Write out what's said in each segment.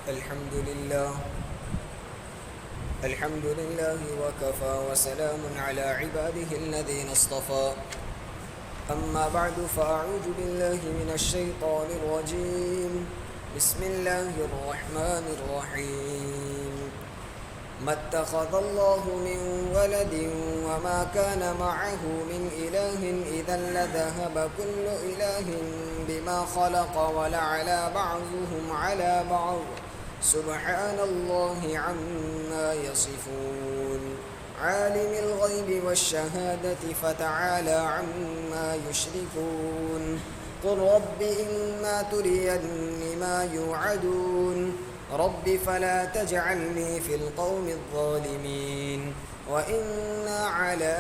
الحمد لله وكفى وسلام على عباده الذين اصطفى. أما بعد فأعوذ بالله من الشيطان الرجيم. بسم الله الرحمن الرحيم. ما اتخذ الله من ولد وما كان معه من إله إذا لذهب كل إله بما خلق ولعلى بعضهم على بعض سبحان الله عما يصفون. عالم الغيب والشهادة فتعالى عما يشركون. قل رب إما تريني ما يوعدون رب فلا تجعلني في القوم الظالمين وإنا على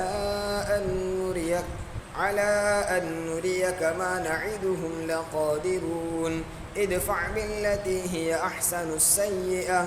أن نريك ما نعدهم لقادرون. ادفع بالتي هي أحسن السيئة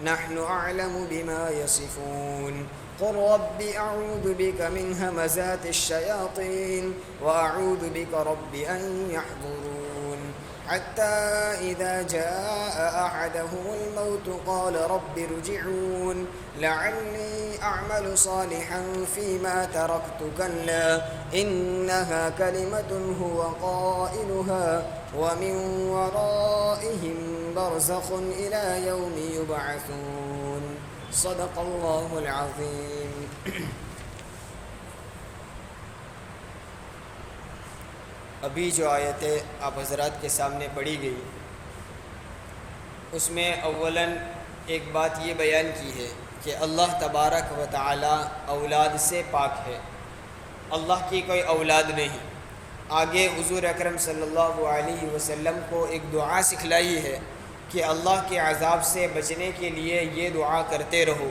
نحن أعلم بما يصفون. قل رب أعوذ بك من همزات الشياطين وأعوذ بك رب أن يحضرون. حتى إذا جاء أحدهم الموت قال رب ارجعون لعلي أعمل صالحا فيما تركت كلا إنها كلمة هو قائلها ومن ورائهم برزخ إلى يوم يبعثون. صدق الله العظيم. ابھی جو آیتیں آپ حضرات کے سامنے پڑھی گئی اس میں اولاً ایک بات یہ بیان کی ہے کہ اللہ تبارک و تعالی اولاد سے پاک ہے. اللہ کی کوئی اولاد نہیں. آگے حضور اکرم صلی اللہ علیہ وسلم کو ایک دعا سکھلائی ہے کہ اللہ کے عذاب سے بچنے کے لیے یہ دعا کرتے رہو.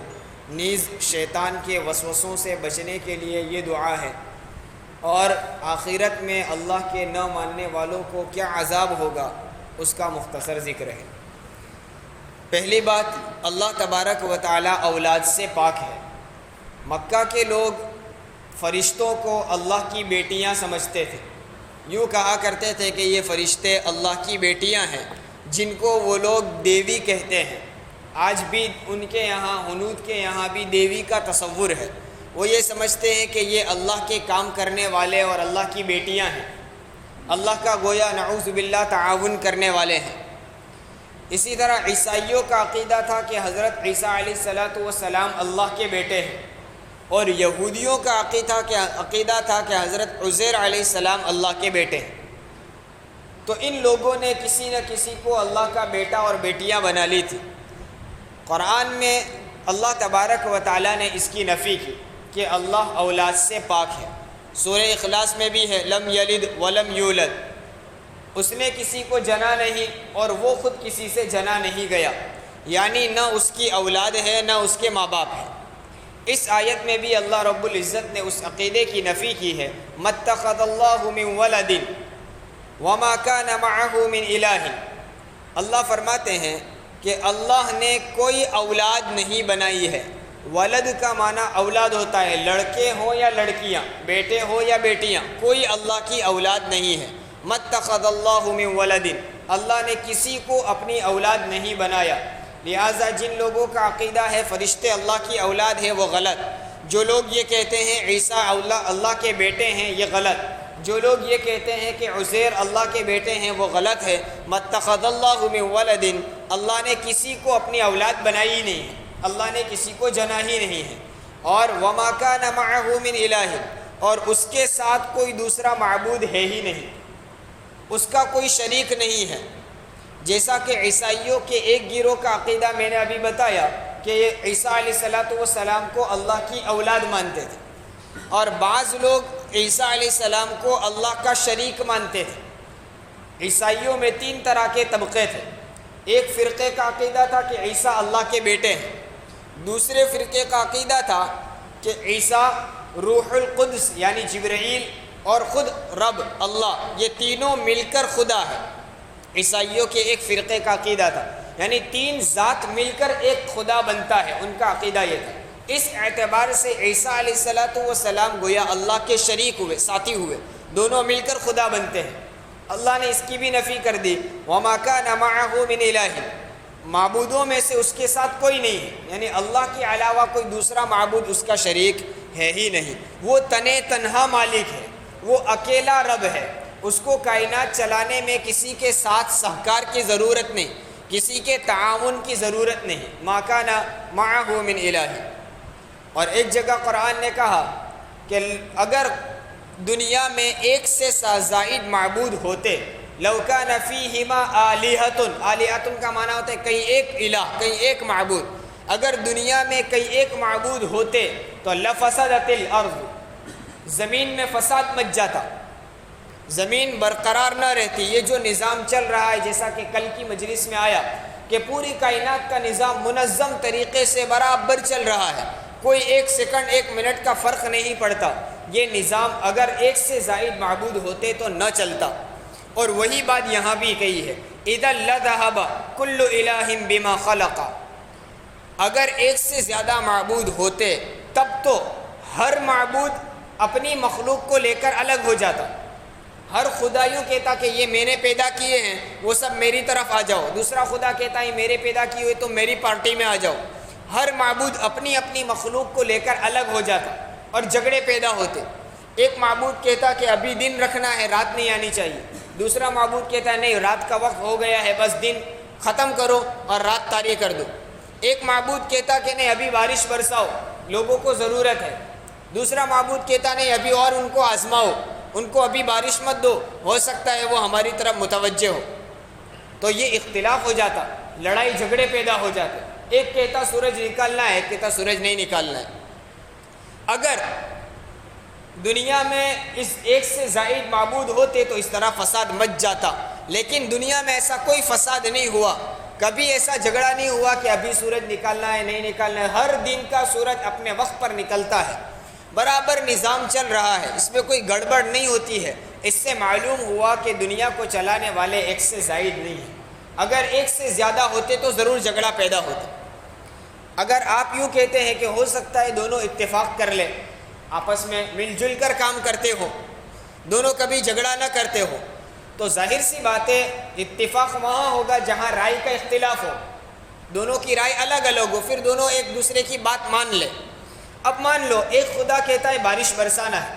نیز شیطان کے وسوسوں سے بچنے کے لیے یہ دعا ہے. اور آخرت میں اللہ کے نہ ماننے والوں کو کیا عذاب ہوگا اس کا مختصر ذکر ہے. پہلی بات، اللہ تبارک و تعالی اولاد سے پاک ہے. مکہ کے لوگ فرشتوں کو اللہ کی بیٹیاں سمجھتے تھے. یوں کہا کرتے تھے کہ یہ فرشتے اللہ کی بیٹیاں ہیں، جن کو وہ لوگ دیوی کہتے ہیں. آج بھی ان کے یہاں ہنود کے یہاں بھی دیوی کا تصور ہے. وہ یہ سمجھتے ہیں کہ یہ اللہ کے کام کرنے والے اور اللہ کی بیٹیاں ہیں، اللہ کا گویا نعوذ باللہ تعاون کرنے والے ہیں. اسی طرح عیسائیوں کا عقیدہ تھا کہ حضرت عیسیٰ علیہ السلام اللہ کے بیٹے ہیں، اور یہودیوں کا عقیدہ تھا کہ حضرت عزیر علیہ السلام اللہ کے بیٹے ہیں. تو ان لوگوں نے کسی نہ کسی کو اللہ کا بیٹا اور بیٹیاں بنا لی تھی. قرآن میں اللہ تبارک و تعالیٰ نے اس کی نفی کی کہ اللہ اولاد سے پاک ہے. سورہ اخلاص میں بھی ہے لم یلد ولم یولد. اس نے کسی کو جنا نہیں اور وہ خود کسی سے جنا نہیں گیا، یعنی نہ اس کی اولاد ہے نہ اس کے ماں باپ ہیں. اس آیت میں بھی اللہ رب العزت نے اس عقیدے کی نفی کی ہے. ما اتخذ اللہ من ولد وما كان معه من الہ. اللہ فرماتے ہیں کہ اللہ نے کوئی اولاد نہیں بنائی ہے. ولد کا معنی اولاد ہوتا ہے، لڑکے ہوں یا لڑکیاں، بیٹے ہو یا بیٹیاں، کوئی اللہ کی اولاد نہیں ہے. ما اتخذ اللہ من ولد، اللہ نے کسی کو اپنی اولاد نہیں بنایا. لہٰذا جن لوگوں کا عقیدہ ہے فرشتے اللہ کی اولاد ہے وہ غلط. جو لوگ یہ کہتے ہیں عیسیٰ اللہ کے بیٹے ہیں یہ غلط. جو لوگ یہ کہتے ہیں کہ عزیر اللہ کے بیٹے ہیں وہ غلط ہے. ما اتخذ اللہ من ولد، اللہ نے کسی کو اپنی اولاد بنائی ہی نہیں ہے، اللہ نے کسی کو جنا ہی نہیں ہے. اور وما کان معه من الہ، اور اس کے ساتھ کوئی دوسرا معبود ہے ہی نہیں، اس کا کوئی شریک نہیں ہے. جیسا کہ عیسائیوں کے ایک گروہ کا عقیدہ میں نے ابھی بتایا کہ یہ عیسیٰ علیہ السلام کو اللہ کی اولاد مانتے تھے، اور بعض لوگ عیسیٰ علیہ السلام کو اللہ کا شریک مانتے تھے. عیسائیوں میں 3 طرح کے طبقے تھے. ایک فرقے کا عقیدہ تھا کہ عیسیٰ اللہ کے بیٹے ہیں. دوسرے فرقے کا عقیدہ تھا کہ عیسیٰ روح القدس یعنی جبرائیل اور خود رب اللہ، یہ تینوں مل کر خدا ہے. عیسائیوں کے ایک فرقے کا عقیدہ تھا، یعنی 3 ذات مل کر ایک خدا بنتا ہے، ان کا عقیدہ یہ تھا. اس اعتبار سے عیسیٰ علیہ السلام گویا اللہ کے شریک ہوئے، ساتھی ہوئے، دونوں مل کر خدا بنتے ہیں. اللہ نے اس کی بھی نفی کر دی. وَمَا كَانَ مَعَهُ مِنْ إِلَٰهٍ، معبودوں میں سے اس کے ساتھ کوئی نہیں ہے، یعنی اللہ کے علاوہ کوئی دوسرا معبود اس کا شریک ہے ہی نہیں۔ وہ تنہا مالک ہے، وہ اکیلا رب ہے، اس کو کائنات چلانے میں کسی کے ساتھ سہکار کی ضرورت نہیں، کسی کے تعاون کی ضرورت نہیں۔ ما کان معہ من الہ۔ اور ایک جگہ قرآن نے کہا کہ اگر دنیا میں ایک سے زائد معبود ہوتے، لو کان فیہما آلہۃ، آلہۃ کا معنی ہوتا ہے کئی ایک الہ، کئی ایک معبود، اگر دنیا میں کئی ایک معبود ہوتے تو لفسدت الارض، زمین میں فساد مچ جاتا، زمین برقرار نہ رہتی۔ یہ جو نظام چل رہا ہے، جیسا کہ کل کی مجلس میں آیا کہ پوری کائنات کا نظام منظم طریقے سے برابر چل رہا ہے، کوئی ایک سیکنڈ ایک منٹ کا فرق نہیں پڑتا، یہ نظام اگر ایک سے زائد معبود ہوتے تو نہ چلتا۔ اور وہی بات یہاں بھی کہی ہے، اذا لذهب كل الہ بما خلق، اگر ایک سے زیادہ معبود ہوتے تب تو ہر معبود اپنی مخلوق کو لے کر الگ ہو جاتا، ہر خدا یوں کہتا کہ یہ میں نے پیدا کیے ہیں، وہ سب میری طرف آ جاؤ، دوسرا خدا کہتا ہے میرے پیدا کیے ہوئے تو میری پارٹی میں آ جاؤ، ہر معبود اپنی اپنی مخلوق کو لے کر الگ ہو جاتا اور جھگڑے پیدا ہوتے۔ ایک معبود کہتا کہ ابھی دن رکھنا ہے، رات نہیں آنی چاہیے، دوسرا معبود کہتا ہے نہیں، رات کا وقت ہو گیا ہے، بس دن ختم کرو اور رات طاری کر دو۔ ایک معبود کہتا کہ نہیں، ابھی بارش برساؤ، لوگوں کو ضرورت ہے، دوسرا معبود کہتا نہیں، ابھی اور ان کو آزماؤ، ان کو ابھی بارش مت دو، ہو سکتا ہے وہ ہماری طرف متوجہ ہو۔ تو یہ اختلاف ہو جاتا، لڑائی جھگڑے پیدا ہو جاتے، ایک کہتا سورج نکالنا ہے، ایک کہتا سورج نہیں نکالنا ہے۔ اگر دنیا میں اس ایک سے زائد معبود ہوتے تو اس طرح فساد مچ جاتا، لیکن دنیا میں ایسا کوئی فساد نہیں ہوا، کبھی ایسا جھگڑا نہیں ہوا کہ ابھی سورج نکالنا ہے نہیں نکالنا ہے، ہر دن کا سورج اپنے وقت پر نکلتا ہے، برابر نظام چل رہا ہے، اس میں کوئی گڑبڑ نہیں ہوتی ہے۔ اس سے معلوم ہوا کہ دنیا کو چلانے والے ایک سے زائد نہیں ہیں، اگر ایک سے زیادہ ہوتے تو ضرور جھگڑا پیدا ہوتا۔ اگر آپ یوں کہتے ہیں کہ ہو سکتا ہے دونوں اتفاق کر لیں، آپس میں مل جل کر کام کرتے ہو، دونوں کبھی جھگڑا نہ کرتے ہو، تو ظاہر سی بات ہے اتفاق وہاں ہوگا جہاں رائے کا اختلاف ہو، دونوں کی رائے الگ الگ ہو، پھر دونوں ایک دوسرے کی بات مان لیں۔ اب مان لو ایک خدا کہتا ہے بارش برسانا ہے،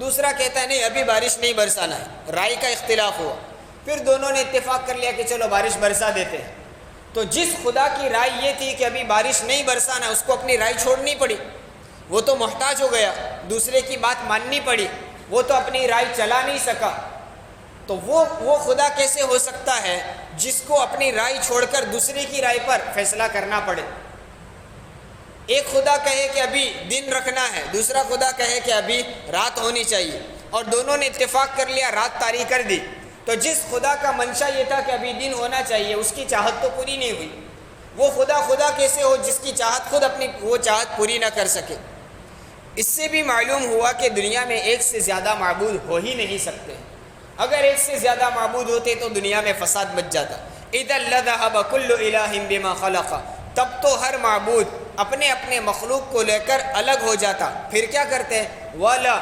دوسرا کہتا ہے نہیں ابھی بارش نہیں برسانا ہے، رائے کا اختلاف ہوا، پھر دونوں نے اتفاق کر لیا کہ چلو بارش برسا دیتے ہیں، تو جس خدا کی رائے یہ تھی کہ ابھی بارش نہیں برسانا، اس کو اپنی رائے چھوڑنی پڑی، وہ تو محتاج ہو گیا، دوسرے کی بات ماننی پڑی، وہ تو اپنی رائے چلا نہیں سکا۔ تو وہ خدا کیسے ہو سکتا ہے جس کو اپنی رائے چھوڑ کر دوسرے کی رائے پر فیصلہ کرنا پڑے؟ ایک خدا کہے کہ ابھی دن رکھنا ہے، دوسرا خدا کہے کہ ابھی رات ہونی چاہیے، اور دونوں نے اتفاق کر لیا، رات طاری کر دی، تو جس خدا کا منشا یہ تھا کہ ابھی دن ہونا چاہیے، اس کی چاہت تو پوری نہیں ہوئی۔ وہ خدا کیسے ہو جس کی چاہت خود اپنی وہ چاہت پوری نہ کر سکے؟ اس سے بھی معلوم ہوا کہ دنیا میں ایک سے زیادہ معبود ہو ہی نہیں سکتے، اگر ایک سے زیادہ معبود ہوتے تو دنیا میں فساد مچ جاتا۔ اذا لذهب كل الہ بما خلق، تب تو ہر معبود اپنے اپنے مخلوق کو لے کر الگ ہو جاتا۔ پھر کیا کرتے؟ ولا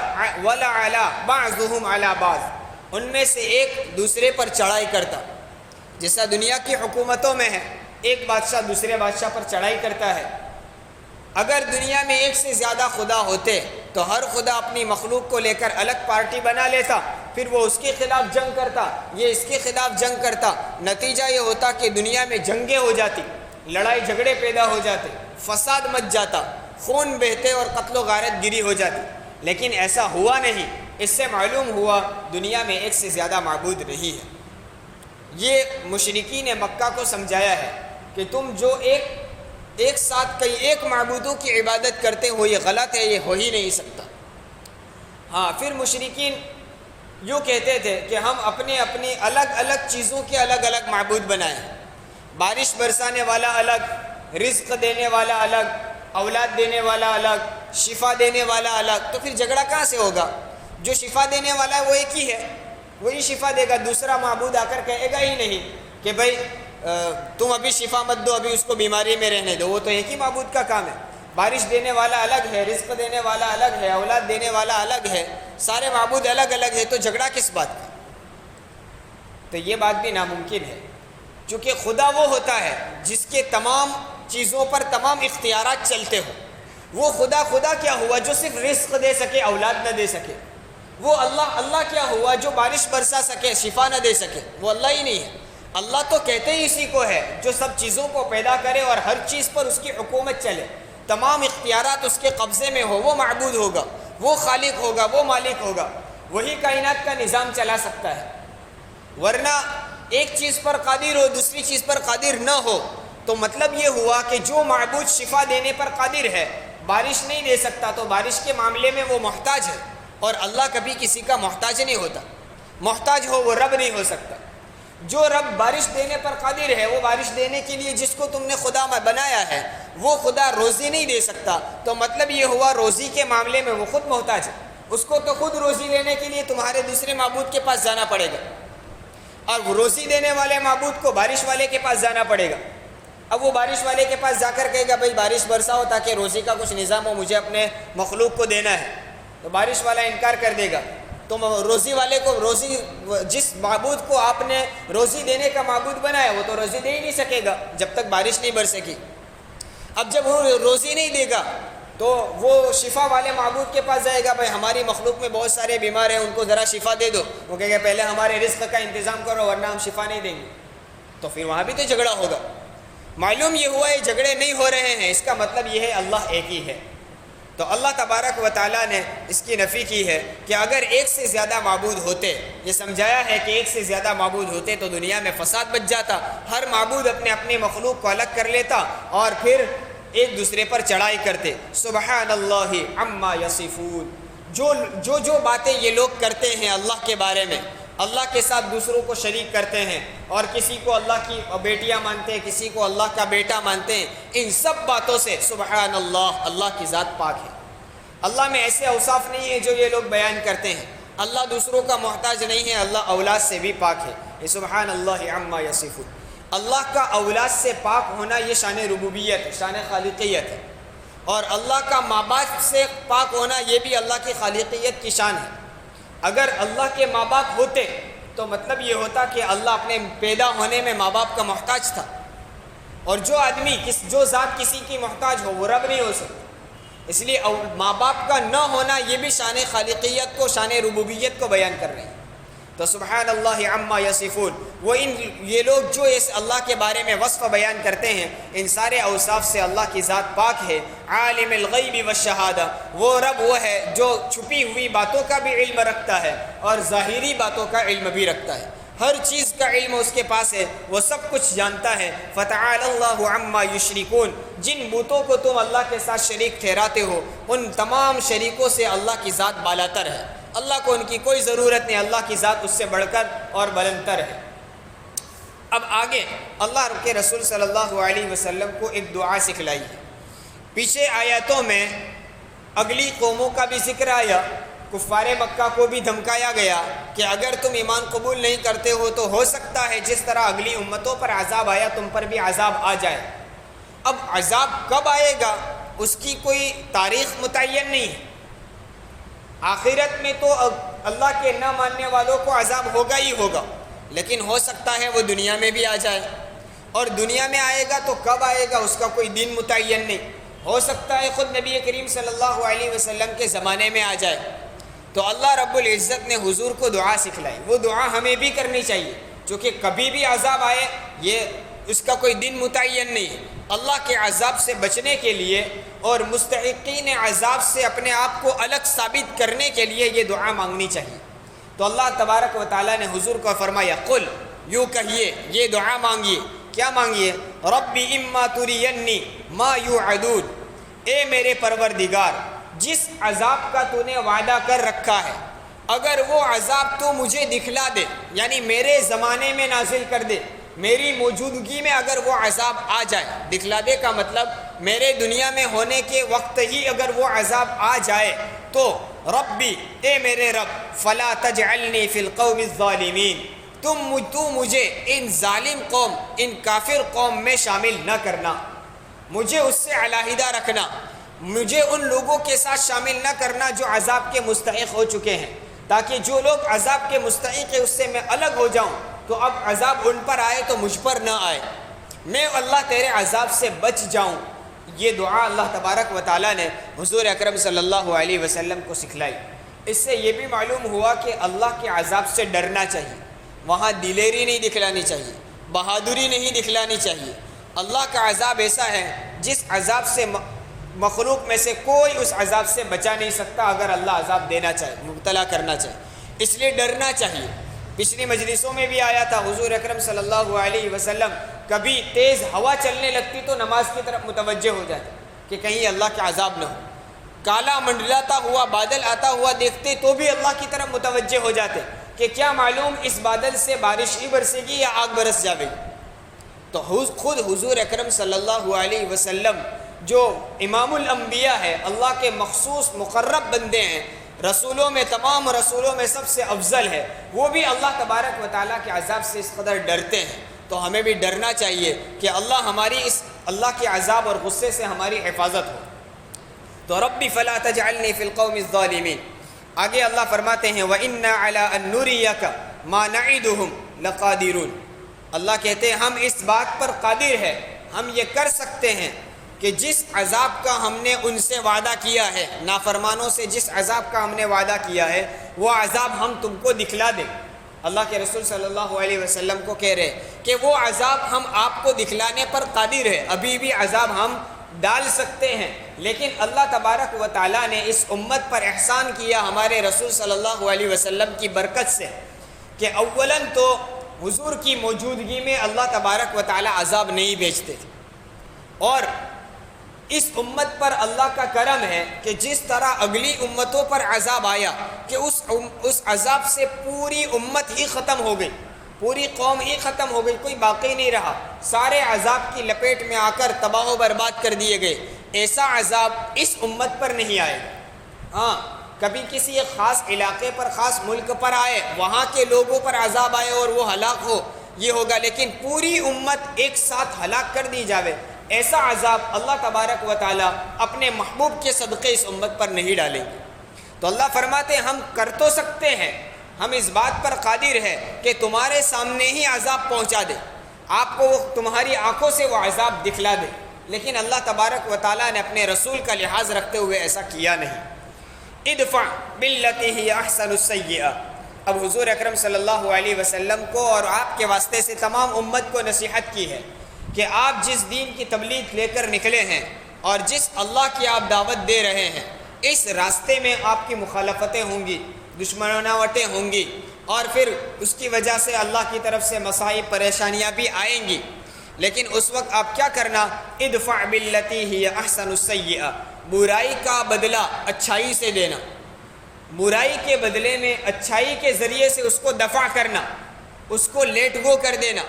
علی بعضهم علی بعض، ان میں سے ایک دوسرے پر چڑھائی کرتا، جیسا دنیا کی حکومتوں میں ہے، ایک بادشاہ دوسرے بادشاہ پر چڑھائی کرتا ہے۔ اگر دنیا میں ایک سے زیادہ خدا ہوتے تو ہر خدا اپنی مخلوق کو لے کر الگ پارٹی بنا لیتا، پھر وہ اس کے خلاف جنگ کرتا، یہ اس کے خلاف جنگ کرتا، نتیجہ یہ ہوتا کہ دنیا میں جنگیں ہو جاتی، لڑائی جھگڑے پیدا ہو جاتے، فساد مچ جاتا، خون بہتے اور قتل و غارت گری ہو جاتی، لیکن ایسا ہوا نہیں۔ اس سے معلوم ہوا دنیا میں ایک سے زیادہ معبود نہیں ہے۔ یہ مشرکین مکہ کو سمجھایا ہے کہ تم جو ایک ساتھ کئی ایک معبودوں کی عبادت کرتے ہو، یہ غلط ہے، یہ ہو ہی نہیں سکتا۔ ہاں، پھر مشرکین یوں کہتے تھے کہ ہم اپنی الگ الگ چیزوں کے الگ الگ معبود بنائیں، بارش برسانے والا الگ، رزق دینے والا الگ، اولاد دینے والا الگ، شفا دینے والا الگ، تو پھر جھگڑا کہاں سے ہوگا؟ جو شفا دینے والا ہے وہ ایک ہی ہے، وہی شفا دے گا، دوسرا معبود آ کر کہے گا ہی نہیں کہ بھائی تم ابھی شفا مت دو، ابھی اس کو بیماری میں رہنے دو، وہ تو ایک ہی معبود کا کام ہے۔ بارش دینے والا الگ ہے، رزق دینے والا الگ ہے، اولاد دینے والا الگ ہے، سارے معبود الگ الگ ہے، تو جھگڑا کس بات کا؟ تو یہ بات بھی ناممکن ہے۔ چونکہ خدا وہ ہوتا ہے جس کے تمام چیزوں پر تمام اختیارات چلتے ہوں۔ وہ خدا کیا ہوا جو صرف رزق دے سکے، اولاد نہ دے سکے؟ وہ اللہ کیا ہوا جو بارش برسا سکے، شفا نہ دے سکے؟ وہ اللہ ہی نہیں ہے۔ اللہ تو کہتے ہی اسی کو ہے جو سب چیزوں کو پیدا کرے اور ہر چیز پر اس کی حکومت چلے، تمام اختیارات اس کے قبضے میں ہو۔ وہ معبود ہوگا، وہ خالق ہوگا، وہ مالک ہوگا، وہی کائنات کا نظام چلا سکتا ہے۔ ورنہ ایک چیز پر قادر ہو، دوسری چیز پر قادر نہ ہو، تو مطلب یہ ہوا کہ جو معبود شفا دینے پر قادر ہے بارش نہیں دے سکتا، تو بارش کے معاملے میں وہ محتاج ہے، اور اللہ کبھی کسی کا محتاج نہیں ہوتا۔ محتاج ہو وہ رب نہیں ہو سکتا۔ جو رب بارش دینے پر قادر ہے، وہ بارش دینے کے لیے جس کو تم نے خدا بنایا ہے، وہ خدا روزی نہیں دے سکتا، تو مطلب یہ ہوا روزی کے معاملے میں وہ خود محتاج ہے۔ اس کو تو خود روزی لینے کے لیے تمہارے دوسرے معبود کے پاس جانا پڑے گا، اور وہ روزی دینے والے معبود کو بارش والے کے پاس جانا پڑے گا۔ اب وہ بارش والے کے پاس جا کر کہے گا بھائی بارش برساؤ تاکہ روزی کا کچھ نظام ہو، مجھے اپنے مخلوق کو دینا ہے، تو بارش والا انکار کر دے گا۔ تو روزی والے کو جس معبود کو آپ نے روزی دینے کا معبود بنایا وہ تو روزی دے ہی نہیں سکے گا جب تک بارش نہیں برسے گی۔ اب جب وہ روزی نہیں دے گا تو وہ شفا والے معبود کے پاس جائے گا، بھائی ہماری مخلوق میں بہت سارے بیمار ہیں، ان کو ذرا شفا دے دو۔ وہ کہے گا پہلے ہمارے رزق کا انتظام کرو ورنہ ہم شفا نہیں دیں گے۔ تو پھر وہاں بھی تو جھگڑا ہوگا۔ معلوم یہ ہوا یہ جھگڑے نہیں ہو رہے ہیں، اس کا مطلب یہ ہے اللہ ایک ہی ہے۔ تو اللہ تبارک و تعالیٰ نے اس کی نفی کی ہے کہ اگر ایک سے زیادہ معبود ہوتے، یہ سمجھایا ہے کہ ایک سے زیادہ معبود ہوتے تو دنیا میں فساد بچ جاتا، ہر معبود اپنے اپنے مخلوق کو الگ کر لیتا اور پھر ایک دوسرے پر چڑھائی کرتے۔ سبحان اللہ عما یصفون، جو باتیں یہ لوگ کرتے ہیں اللہ کے بارے میں، اللہ کے ساتھ دوسروں کو شریک کرتے ہیں اور کسی کو اللہ کی بیٹیاں مانتے ہیں، کسی کو اللہ کا بیٹا مانتے ہیں، ان سب باتوں سے سبحان اللہ، اللہ کی ذات پاک ہے۔ اللہ میں ایسے اوصاف نہیں ہیں جو یہ لوگ بیان کرتے ہیں۔ اللہ دوسروں کا محتاج نہیں ہے، اللہ اولاد سے بھی پاک ہے۔ یہ سبحان اللہ عما یصفون، اللہ کا اولاد سے پاک ہونا یہ شان ربوبیت ہے، شان خالقیت ہے، اور اللہ کا ماں باپ سے پاک ہونا یہ بھی اللہ کی خالقیت کی شان ہے۔ اگر اللہ کے ماں باپ ہوتے تو مطلب یہ ہوتا کہ اللہ اپنے پیدا ہونے میں ماں باپ کا محتاج تھا، اور جو آدمی جو ذات کسی کی محتاج ہو وہ رب نہیں ہو سکتا۔ اس لیے ماں باپ کا نہ ہونا یہ بھی شان خالقیت کو، شان ربوبیت کو بیان کر رہے ہیں۔ تو سبحان اللہ عما یصفون، یہ لوگ جو اس اللہ کے بارے میں وصف بیان کرتے ہیں، ان سارے اوصاف سے اللہ کی ذات پاک ہے۔ عالم الغیب والشہادہ، وہ رب وہ ہے جو چھپی ہوئی باتوں کا بھی علم رکھتا ہے اور ظاہری باتوں کا علم بھی رکھتا ہے، ہر چیز کا علم اس کے پاس ہے، وہ سب کچھ جانتا ہے۔ فتعالی اللہ عما یشرکون، جن بتوں کو تم اللہ کے ساتھ شریک ٹھہراتے ہو ان تمام شریکوں سے اللہ کی ذات بالاتر ہے، اللہ کو ان کی کوئی ضرورت نہیں، اللہ کی ذات اس سے بڑھ کر اور بلندتر ہے۔ اب آگے اللہ کے رسول صلی اللہ علیہ وسلم کو ایک دعا سکھلائی ہے۔ پیچھے آیاتوں میں اگلی قوموں کا بھی ذکر آیا، کفار مکہ کو بھی دھمکایا گیا کہ اگر تم ایمان قبول نہیں کرتے ہو تو ہو سکتا ہے جس طرح اگلی امتوں پر عذاب آیا تم پر بھی عذاب آ جائے۔ اب عذاب کب آئے گا اس کی کوئی تاریخ متعین نہیں ہے۔ آخرت میں تو اللہ کے نہ ماننے والوں کو عذاب ہوگا ہی ہوگا، لیکن ہو سکتا ہے وہ دنیا میں بھی آ جائے، اور دنیا میں آئے گا تو کب آئے گا اس کا کوئی دن متعین نہیں، ہو سکتا ہے خود نبی کریم صلی اللہ علیہ وسلم کے زمانے میں آ جائے۔ تو اللہ رب العزت نے حضور کو دعا سکھلائی، وہ دعا ہمیں بھی کرنی چاہیے، چونکہ کبھی بھی عذاب آئے یہ اس کا کوئی دن متعین نہیں ہے۔ اللہ کے عذاب سے بچنے کے لیے اور مستحقین عذاب سے اپنے آپ کو الگ ثابت کرنے کے لیے یہ دعا مانگنی چاہیے۔ تو اللہ تبارک و تعالیٰ نے حضور کو فرمایا قل، یوں کہیے، یہ دعا مانگیے۔ کیا مانگیے؟ ربی اما ترینی ما یوعدون، اے میرے پروردگار جس عذاب کا تو نے وعدہ کر رکھا ہے اگر وہ عذاب تو مجھے دکھلا دے، یعنی میرے زمانے میں نازل کر دے، میری موجودگی میں اگر وہ عذاب آ جائے، دکھلا دے کا مطلب میرے دنیا میں ہونے کے وقت ہی اگر وہ عذاب آ جائے تو ربی، اے میرے رب، فلا تجعلنی فی القوم الظالمین، تو مجھے ان ظالم قوم، ان کافر قوم میں شامل نہ کرنا، مجھے اس سے علیحدہ رکھنا، مجھے ان لوگوں کے ساتھ شامل نہ کرنا جو عذاب کے مستحق ہو چکے ہیں، تاکہ جو لوگ عذاب کے مستحق ہیں اس سے میں الگ ہو جاؤں تو اب عذاب ان پر آئے تو مجھ پر نہ آئے، میں اللہ تیرے عذاب سے بچ جاؤں۔ یہ دعا اللہ تبارک و تعالیٰ نے حضور اکرم صلی اللہ علیہ وسلم کو سکھلائی۔ اس سے یہ بھی معلوم ہوا کہ اللہ کے عذاب سے ڈرنا چاہیے، وہاں دلیری نہیں دکھلانی چاہیے، بہادری نہیں دکھلانی چاہیے۔ اللہ کا عذاب ایسا ہے جس عذاب سے مخلوق میں سے کوئی اس عذاب سے بچا نہیں سکتا اگر اللہ عذاب دینا چاہے، مبتلا کرنا چاہے، اس لیے ڈرنا چاہیے۔ پچھلی مجلسوں میں بھی آیا تھا، حضور اکرم صلی اللہ علیہ وسلم کبھی تیز ہوا چلنے لگتی تو نماز کی طرف متوجہ ہو جاتے کہ کہیں اللہ کا عذاب نہ ہو، کالا منڈلاتا ہوا بادل آتا ہوا دیکھتے تو بھی اللہ کی طرف متوجہ ہو جاتے کہ کیا معلوم اس بادل سے بارش ہی برسے گی یا آگ برس جائے گی۔ تو خود حضور اکرم صلی اللہ علیہ وسلم جو امام الانبیاء ہے، اللہ کے مخصوص مقرب بندے ہیں، رسولوں میں تمام رسولوں میں سب سے افضل ہے، وہ بھی اللہ تبارک و تعالیٰ کے عذاب سے اس قدر ڈرتے ہیں۔ تو ہمیں بھی ڈرنا چاہیے کہ اللہ کے عذاب اور غصے سے ہماری حفاظت ہو۔ تو ربی فلا تجعلنی فی القوم الظالمین۔ آگے اللہ فرماتے ہیں وَإِنَّا عَلَىٰ أَن نُّرِيَكَ مَا نَعِدُهُمْ لَقَادِرُونَ۔ اللہ کہتے ہیں ہم اس بات پر قادر ہے، ہم یہ کر سکتے ہیں کہ جس عذاب کا ہم نے ان سے وعدہ کیا ہے، نافرمانوں سے جس عذاب کا ہم نے وعدہ کیا ہے وہ عذاب ہم تم کو دکھلا دیں۔ اللہ کے رسول صلی اللہ علیہ وسلم کو کہہ رہے کہ وہ عذاب ہم آپ کو دکھلانے پر قادر ہے، ابھی بھی عذاب ہم ڈال سکتے ہیں۔ لیکن اللہ تبارک و تعالیٰ نے اس امت پر احسان کیا ہمارے رسول صلی اللہ علیہ وسلم کی برکت سے کہ اولاً تو حضور کی موجودگی میں اللہ تبارک و تعالیٰ عذاب نہیں بھیجتے تھے، اور اس امت پر اللہ کا کرم ہے کہ جس طرح اگلی امتوں پر عذاب آیا کہ اس عذاب سے پوری امت ہی ختم ہو گئی، پوری قوم ہی ختم ہو گئی، کوئی باقی نہیں رہا، سارے عذاب کی لپیٹ میں آ کر تباہ و برباد کر دیے گئے۔ ایسا عذاب اس امت پر نہیں آئے گا۔ ہاں کبھی کسی ایک خاص علاقے پر، خاص ملک پر آئے، وہاں کے لوگوں پر عذاب آئے اور وہ ہلاک ہو، یہ ہوگا، لیکن پوری امت ایک ساتھ ہلاک کر دی جاوے، ایسا عذاب اللہ تبارک و تعالیٰ اپنے محبوب کے صدقے اس امت پر نہیں ڈالیں گے۔ تو اللہ فرماتے ہیں ہم کر تو سکتے ہیں، ہم اس بات پر قادر ہے کہ تمہارے سامنے ہی عذاب پہنچا دے، آپ کو تمہاری آنکھوں سے وہ عذاب دکھلا دے، لیکن اللہ تبارک و تعالیٰ نے اپنے رسول کا لحاظ رکھتے ہوئے ایسا کیا نہیں۔ ادفع باللتی ہی احسن السیئہ۔ اب حضور اکرم صلی اللہ علیہ وسلم کو اور آپ کے واسطے سے تمام امت کو نصیحت کی ہے کہ آپ جس دین کی تبلیغ لے کر نکلے ہیں اور جس اللہ کی آپ دعوت دے رہے ہیں، اس راستے میں آپ کی مخالفتیں ہوں گی، دشمناوٹیں ہوں گی، اور پھر اس کی وجہ سے اللہ کی طرف سے مصائب پریشانیاں بھی آئیں گی، لیکن اس وقت آپ کیا کرنا؟ ادفع باللتی ہی احسن السیئہ، برائی کا بدلہ اچھائی سے دینا، برائی کے بدلے میں اچھائی کے ذریعے سے اس کو دفع کرنا، اس کو لیٹ گو کر دینا۔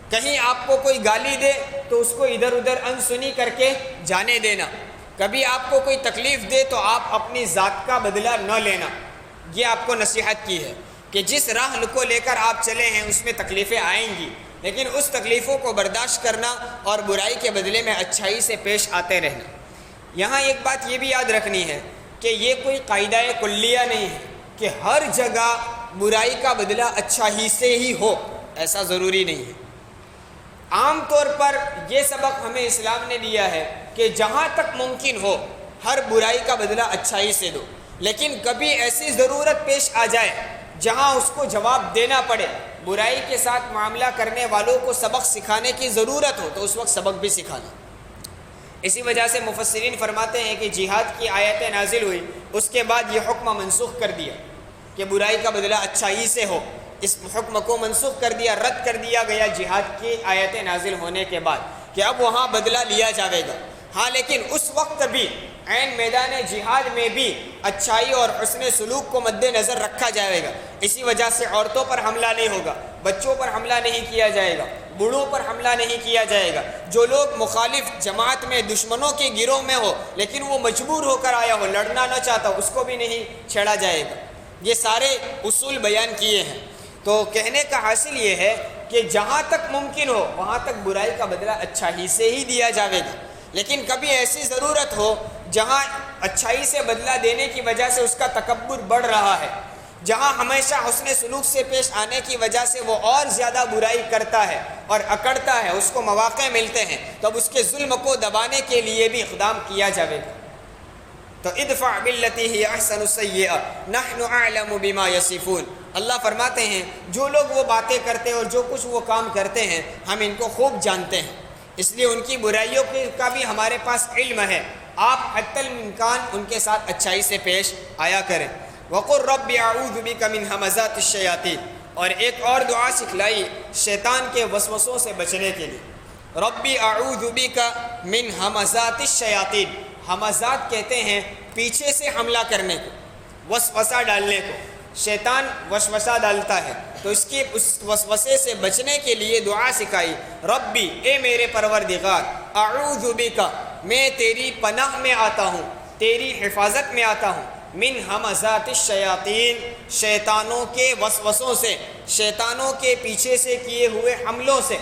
کہیں آپ کو کوئی گالی دے تو اس کو ادھر ادھر انسنی کر کے جانے دینا، کبھی آپ کو کوئی تکلیف دے تو آپ اپنی ذات کا بدلہ نہ لینا۔ یہ آپ کو نصیحت کی ہے کہ جس راہ کو لے کر آپ چلے ہیں اس میں تکلیفیں آئیں گی، لیکن اس تکلیفوں کو برداشت کرنا اور برائی کے بدلے میں اچھائی سے پیش آتے رہنا۔ یہاں ایک بات یہ بھی یاد رکھنی ہے کہ یہ کوئی قاعدہ کلیہ نہیں ہے کہ ہر جگہ برائی کا بدلہ اچھائی سے ہی ہو، ایسا ضروری نہیں ہے۔ عام طور پر یہ سبق ہمیں اسلام نے دیا ہے کہ جہاں تک ممکن ہو ہر برائی کا بدلہ اچھائی سے دو، لیکن کبھی ایسی ضرورت پیش آ جائے جہاں اس کو جواب دینا پڑے، برائی کے ساتھ معاملہ کرنے والوں کو سبق سکھانے کی ضرورت ہو تو اس وقت سبق بھی سکھانا۔ اسی وجہ سے مفسرین فرماتے ہیں کہ جہاد کی آیتیں نازل ہوئی، اس کے بعد یہ حکم منسوخ کر دیا کہ برائی کا بدلہ اچھائی سے ہو، اس حکم کو منسوخ کر دیا، رد کر دیا گیا جہاد کی آیتیں نازل ہونے کے بعد کہ اب وہاں بدلہ لیا جاوے گا۔ ہاں لیکن اس وقت بھی عین میدان جہاد میں بھی اچھائی اور حسن سلوک کو مد نظر رکھا جائے گا۔ اسی وجہ سے عورتوں پر حملہ نہیں ہوگا، بچوں پر حملہ نہیں کیا جائے گا، بوڑھوں پر حملہ نہیں کیا جائے گا۔ جو لوگ مخالف جماعت میں دشمنوں کے گروہ میں ہو لیکن وہ مجبور ہو کر آیا ہو، لڑنا نہ چاہتا، اس کو بھی نہیں چھیڑا جائے گا۔ یہ سارے اصول بیان کیے ہیں۔ تو کہنے کا حاصل یہ ہے کہ جہاں تک ممکن ہو وہاں تک برائی کا بدلہ اچھائی سے ہی دیا جاوے گا، لیکن کبھی ایسی ضرورت ہو جہاں اچھائی سے بدلہ دینے کی وجہ سے اس کا تکبر بڑھ رہا ہے جہاں ہمیشہ حسن سلوک سے پیش آنے کی وجہ سے وہ اور زیادہ برائی کرتا ہے اور اکڑتا ہے، اس کو مواقع ملتے ہیں، تو اب اس کے ظلم کو دبانے کے لیے بھی اقدام کیا جائے گا۔ تو ادفع باللتی ہی احسن السیئہ نحن اعلم بما یصفون، اللہ فرماتے ہیں جو لوگ وہ باتیں کرتے ہیں اور جو کچھ وہ کام کرتے ہیں ہم ان کو خوب جانتے ہیں، اس لیے ان کی برائیوں کا بھی ہمارے پاس علم ہے، آپ حتی الامکان ان کے ساتھ اچھائی سے پیش آیا کریں۔ وقل رب اعوذ بک من ہمزات الشیاطین، اور ایک اور دعا سکھلائی شیطان کے وسوسوں سے بچنے کے لیے، ربی اعوذ بک من ہمزات الشیاطین، ہمزات کہتے ہیں پیچھے سے حملہ کرنے کو، وسوسہ ڈالنے کو، شیطان وسوسہ ڈالتا ہے، تو اس وسوسے سے بچنے کے لیے دعا سکھائی، ربی اے میرے پروردگار، اعوذ بک میں تیری پناہ میں آتا ہوں، تیری حفاظت میں آتا ہوں، من ہمزات الشیاطین شیطانوں کے وسوسوں سے، شیطانوں کے پیچھے سے کیے ہوئے حملوں سے،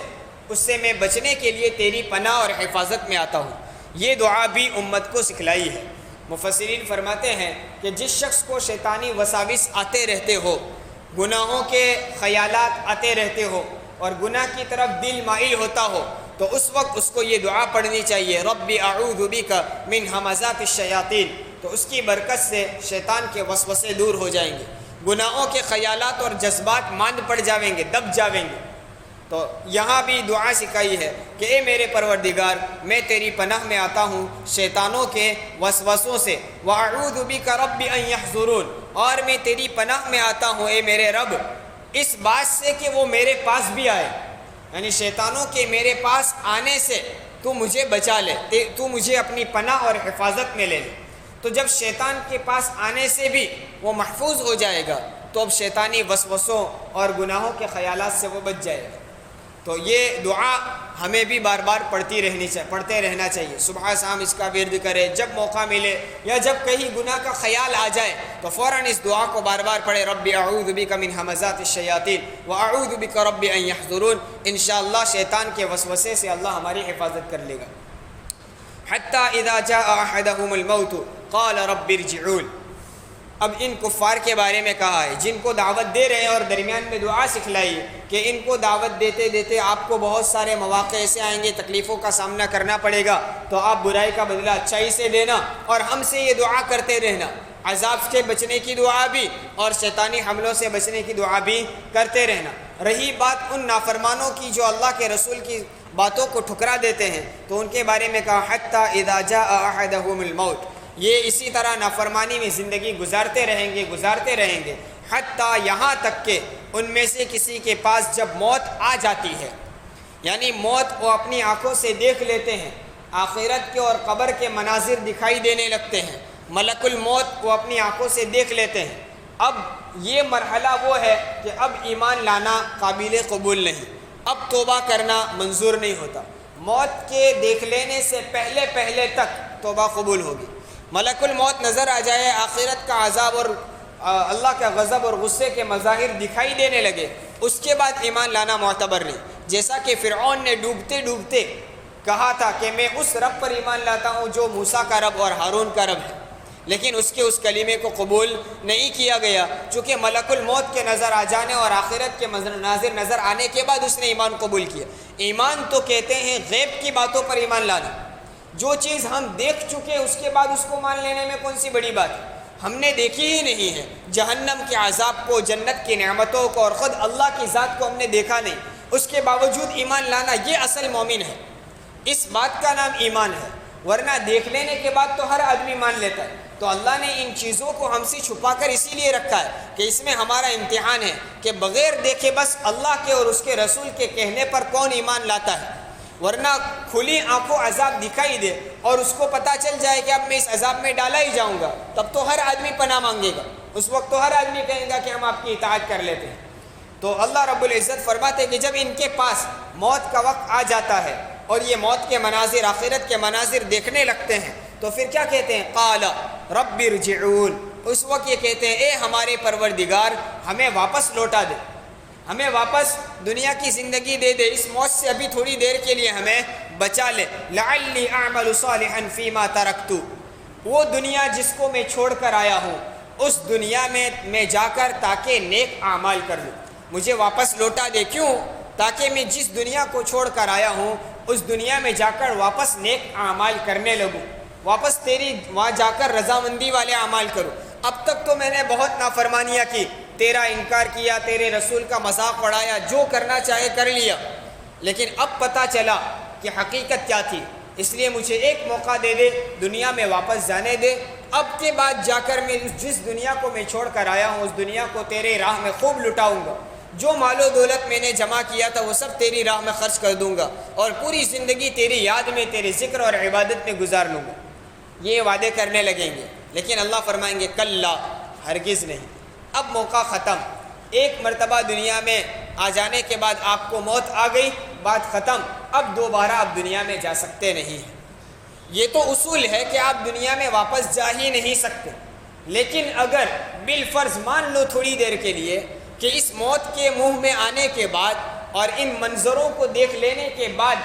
اس سے میں بچنے کے لیے تیری پناہ اور حفاظت میں آتا ہوں۔ یہ دعا بھی امت کو سکھلائی ہے۔ مفسرین فرماتے ہیں کہ جس شخص کو شیطانی وساوس آتے رہتے ہو، گناہوں کے خیالات آتے رہتے ہو اور گناہ کی طرف دل مائل ہوتا ہو، تو اس وقت اس کو یہ دعا پڑھنی چاہیے، رب اعوذ بک من ہمزات الشیاطین، تو اس کی برکت سے شیطان کے وسوسے دور ہو جائیں گے، گناہوں کے خیالات اور جذبات ماند پڑ جاویں گے، دب جاویں گے۔ تو یہاں بھی دعا سکھائی ہے کہ اے میرے پروردگار میں تیری پناہ میں آتا ہوں شیطانوں کے وسوسوں سے، وَأَعُوذُ بِكَ رَبِّ أَن يَحْضُرُونَ، اور میں تیری پناہ میں آتا ہوں اے میرے رب اس بات سے کہ وہ میرے پاس بھی آئے، یعنی شیطانوں کے میرے پاس آنے سے تو مجھے بچا لے، تو مجھے اپنی پناہ اور حفاظت میں لے لے۔ تو جب شیطان کے پاس آنے سے بھی وہ محفوظ ہو جائے گا تو اب شیطانی وسوسوں اور گناہوں کے خیالات سے وہ بچ جائے گا۔ تو یہ دعا ہمیں بھی بار بار پڑھتے رہنا چاہیے، صبح شام اس کا ورد کرے، جب موقع ملے یا جب کہیں گناہ کا خیال آ جائے تو فوراً اس دعا کو بار بار پڑھے، رب اعوذ بک من ہمزات الشیاطین واعوذ بک رب ان یحضرون۔ انشاءاللہ شیطان کے وسوسے سے اللہ ہماری حفاظت کر لے گا۔ حتی اذا جاء احدهم الموت قال رب ارجعون، اب ان کفار کے بارے میں کہا ہے جن کو دعوت دے رہے ہیں اور درمیان میں دعا سکھلائی کہ ان کو دعوت دیتے دیتے آپ کو بہت سارے مواقع ایسے آئیں گے، تکلیفوں کا سامنا کرنا پڑے گا، تو آپ برائی کا بدلہ اچھائی سے لینا اور ہم سے یہ دعا کرتے رہنا، عذاب سے بچنے کی دعا بھی اور شیطانی حملوں سے بچنے کی دعا بھی کرتے رہنا۔ رہی بات ان نافرمانوں کی جو اللہ کے رسول کی باتوں کو ٹھکرا دیتے ہیں، تو ان کے بارے میں کہا حتی اذا جاء احدهم الموت، یہ اسی طرح نافرمانی میں زندگی گزارتے رہیں گے حتیٰ یہاں تک کہ ان میں سے کسی کے پاس جب موت آ جاتی ہے، یعنی موت وہ اپنی آنکھوں سے دیکھ لیتے ہیں، آخرت کے اور قبر کے مناظر دکھائی دینے لگتے ہیں، ملک الموت وہ اپنی آنکھوں سے دیکھ لیتے ہیں، اب یہ مرحلہ وہ ہے کہ اب ایمان لانا قابل قبول نہیں، اب توبہ کرنا منظور نہیں ہوتا، موت کے دیکھ لینے سے پہلے تک توبہ قبول ہوگی۔ ملک الموت نظر آ جائے، آخرت کا عذاب اور اللہ کا غضب اور غصے کے مظاہر دکھائی دینے لگے، اس کے بعد ایمان لانا معتبر نہیں، جیسا کہ فرعون نے ڈوبتے کہا تھا کہ میں اس رب پر ایمان لاتا ہوں جو موسیٰ کا رب اور ہارون کا رب ہے، لیکن اس کے اس کلمے کو قبول نہیں کیا گیا، چونکہ ملک الموت کے نظر آ جانے اور آخرت کے مناظر نظر آنے کے بعد اس نے ایمان قبول کیا۔ ایمان تو کہتے ہیں غیب کی باتوں پر ایمان لانا، جو چیز ہم دیکھ چکے اس کے بعد اس کو مان لینے میں کون سی بڑی بات ہے؟ ہم نے دیکھی ہی نہیں ہے جہنم کے عذاب کو، جنت کی نعمتوں کو اور خود اللہ کی ذات کو ہم نے دیکھا نہیں، اس کے باوجود ایمان لانا یہ اصل مومن ہے، اس بات کا نام ایمان ہے، ورنہ دیکھ لینے کے بعد تو ہر آدمی مان لیتا ہے۔ تو اللہ نے ان چیزوں کو ہم سے چھپا کر اسی لیے رکھا ہے کہ اس میں ہمارا امتحان ہے کہ بغیر دیکھے بس اللہ کے اور اس کے رسول کے کہنے پر کون ایمان لاتا ہے، ورنہ کھلی آنکھوں عذاب دکھائی دے اور اس کو پتہ چل جائے کہ اب میں اس عذاب میں ڈالا ہی جاؤں گا، تب تو ہر آدمی پناہ مانگے گا، اس وقت تو ہر آدمی کہے گا کہ ہم آپ کی اطاعت کر لیتے ہیں۔ تو اللہ رب العزت فرماتے ہیں کہ جب ان کے پاس موت کا وقت آ جاتا ہے اور یہ موت کے مناظر، آخرت کے مناظر دیکھنے لگتے ہیں، تو پھر کیا کہتے ہیں؟ قال رب ارجعون، اس وقت یہ کہتے ہیں اے ہمارے پروردگار ہمیں واپس لوٹا دے، ہمیں واپس دنیا کی زندگی دے دے، اس موت سے ابھی تھوڑی دیر کے لیے ہمیں بچا لے، لعلی اعمل صالحا فیما ترکت، وہ دنیا جس کو میں چھوڑ کر آیا ہوں اس دنیا میں جا کر تاکہ نیک اعمال کر لوں، مجھے واپس لوٹا دے، کیوں؟ تاکہ میں جس دنیا کو چھوڑ کر آیا ہوں اس دنیا میں جا کر واپس نیک اعمال کرنے لگوں، واپس تیری وہاں جا کر رضامندی والے اعمال کروں۔ اب تک تو میں نے بہت نافرمانیاں کی، تیرا انکار کیا، تیرے رسول کا مذاق اڑایا، جو کرنا چاہے کر لیا، لیکن اب پتہ چلا کہ حقیقت کیا تھی، اس لیے مجھے ایک موقع دے دے، دنیا میں واپس جانے دے۔ اب کے بعد جا کر میں جس دنیا کو میں چھوڑ کر آیا ہوں اس دنیا کو تیرے راہ میں خوب لٹاؤں گا، جو مال و دولت میں نے جمع کیا تھا وہ سب تیری راہ میں خرچ کر دوں گا، اور پوری زندگی تیری یاد میں، تیرے ذکر اور عبادت میں گزار لوں گا۔ یہ وعدے کرنے لگیں گے، لیکن اللہ فرمائیں گے کلا، ہرگز نہیں، اب موقع ختم، ایک مرتبہ دنیا میں آ جانے کے بعد آپ کو موت آ گئی، بات ختم، اب دوبارہ آپ دنیا میں جا سکتے نہیں ہیں۔ یہ تو اصول ہے کہ آپ دنیا میں واپس جا ہی نہیں سکتے، لیکن اگر بالفرض مان لو تھوڑی دیر کے لیے کہ اس موت کے منہ میں آنے کے بعد اور ان منظروں کو دیکھ لینے کے بعد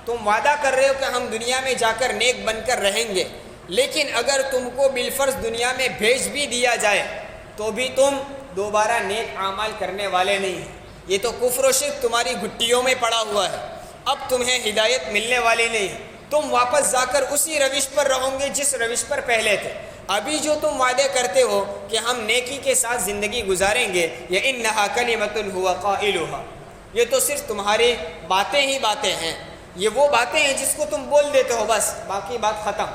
تم وعدہ کر رہے ہو کہ ہم دنیا میں جا کر نیک بن کر رہیں گے، لیکن اگر تم کو بالفرض دنیا میں بھیج بھی دیا جائے تو بھی تم دوبارہ نیک اعمال کرنے والے نہیں ہیں، یہ تو کفر و شرک تمہاری گھٹیوں میں پڑا ہوا ہے، اب تمہیں ہدایت ملنے والی نہیں ہے، تم واپس جا کر اسی روش پر رہو گے جس روش پر پہلے تھے۔ ابھی جو تم وعدے کرتے ہو کہ ہم نیکی کے ساتھ زندگی گزاریں گے، یا انہا کلمۃ ہوا قائلھا، یہ تو صرف تمہاری باتیں ہی باتیں ہیں، یہ وہ باتیں ہیں جس کو تم بول دیتے ہو، بس باقی بات ختم۔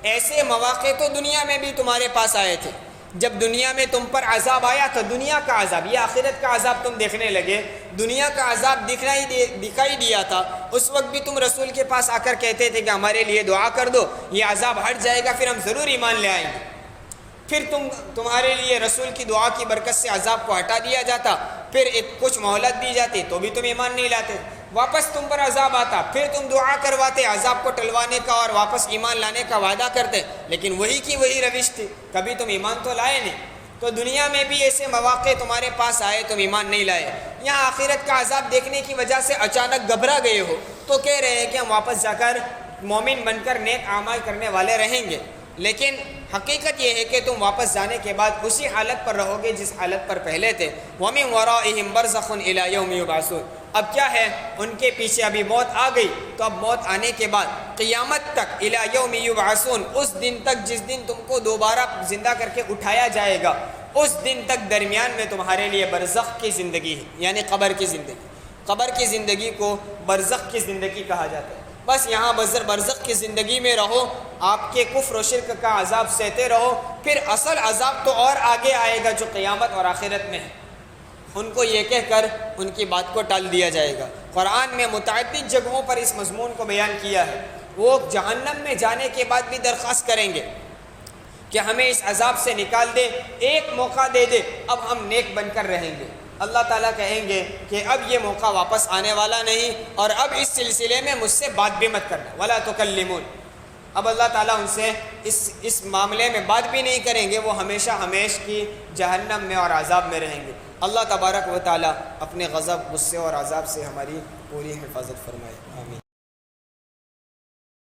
ایسے مواقع تو دنیا میں بھی تمہارے پاس آئے تھے، جب دنیا میں تم پر عذاب آیا تو دنیا کا عذاب، یہ آخرت کا عذاب تم دیکھنے لگے، دنیا کا عذاب دکھائی دیا تھا، اس وقت بھی تم رسول کے پاس آ کر کہتے تھے کہ ہمارے لیے دعا کر دو، یہ عذاب ہٹ جائے گا پھر ہم ضرور ایمان لے آئیں گے، پھر تمہارے لیے رسول کی دعا کی برکت سے عذاب کو ہٹا دیا جاتا، پھر کچھ مہلت دی جاتی تو بھی تم ایمان نہیں لاتے، واپس تم پر عذاب آتا، پھر تم دعا کرواتے عذاب کو ٹلوانے کا اور واپس ایمان لانے کا وعدہ کرتے، لیکن وہی کی وہی روش تھی، کبھی تم ایمان تو لائے نہیں۔ تو دنیا میں بھی ایسے مواقع تمہارے پاس آئے، تم ایمان نہیں لائے، یہاں آخرت کا عذاب دیکھنے کی وجہ سے اچانک گھبرا گئے ہو تو کہہ رہے ہیں کہ ہم واپس جا کر مومن بن کر نیک اعمال کرنے والے رہیں گے، لیکن حقیقت یہ ہے کہ تم واپس جانے کے بعد اسی حالت پر رہو گے جس حالت پر پہلے تھے۔ وَمِن وَرَائِهِمْ بَرْزَخٌ إِلَى يَوْمِ يُبْعَثُونَ، اب کیا ہے، ان کے پیچھے ابھی موت آ گئی تو اب موت آنے کے بعد قیامت تک، إِلَى يَوْمِ يُبْعَثُونَ، اس دن تک جس دن تم کو دوبارہ زندہ کر کے اٹھایا جائے گا، اس دن تک درمیان میں تمہارے لیے برزخ کی زندگی ہے، یعنی قبر کی زندگی۔ قبر کی زندگی کو برزخ کی زندگی کہا جاتا ہے، بس یہاں برزخ کی زندگی میں رہو، آپ کے کفر و شرک کا عذاب سہتے رہو، پھر اصل عذاب تو اور آگے آئے گا جو قیامت اور آخرت میں ہے، ان کو یہ کہہ کر ان کی بات کو ٹال دیا جائے گا۔ قرآن میں متعدد جگہوں پر اس مضمون کو بیان کیا ہے، وہ جہنم میں جانے کے بعد بھی درخواست کریں گے کہ ہمیں اس عذاب سے نکال دے، ایک موقع دے دے، اب ہم نیک بن کر رہیں گے۔ اللہ تعالیٰ کہیں گے کہ اب یہ موقع واپس آنے والا نہیں، اور اب اس سلسلے میں مجھ سے بات بھی مت کرنا، وَلَا تُكَلِّمُونَ، اب اللہ تعالیٰ ان سے اس معاملے میں بات بھی نہیں کریں گے، وہ ہمیشہ ہمیش کی جہنم میں اور عذاب میں رہیں گے۔ اللہ تبارک و تعالیٰ اپنے غضب، غصے اور عذاب سے ہماری پوری حفاظت فرمائے، آمین۔